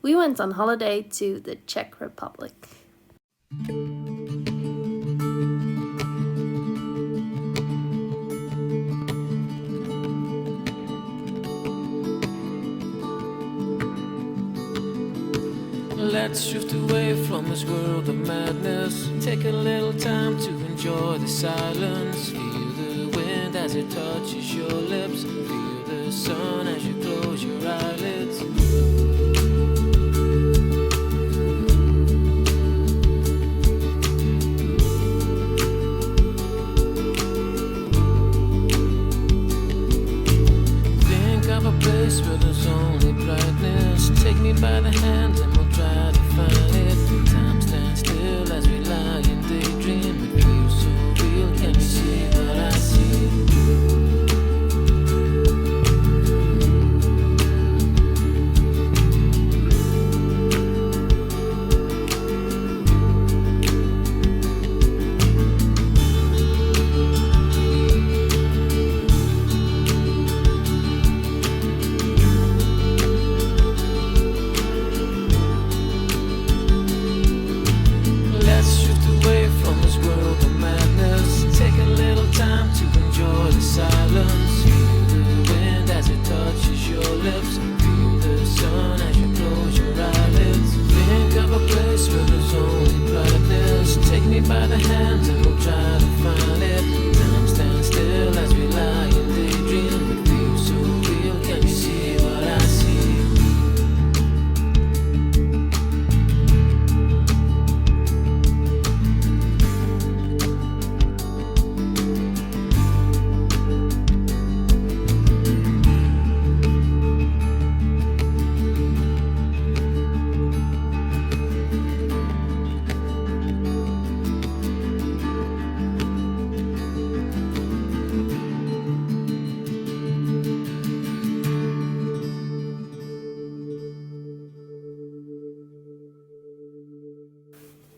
we went on holiday to the Czech Republic. Let's drift away from this world of madness. Take a little time to enjoy the silence. Feel the wind as it touches your lips. Feel the sun as you close your eyelids. Think of a place where there's only brightness. Take me by the hand and we'll try to find it. Time stands still as we lie and daydream. It feels so real, can you see what I see? By the hands and we'll try to find it. Time stands still as we lie and daydream. It feels so real, can you see what I see?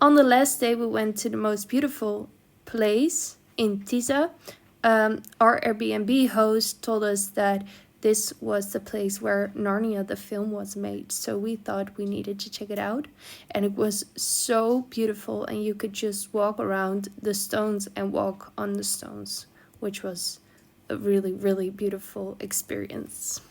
On the last day, we went to the most beautiful place in Tisà. Our Airbnb host told us that this was the place where Narnia, the film, was made. So we thought we needed to check it out. And it was so beautiful. And you could just walk around the stones and walk on the stones, which was a really, really beautiful experience.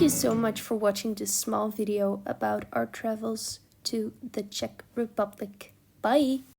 So much for watching this small video about our travels to the Czech Republic. Bye!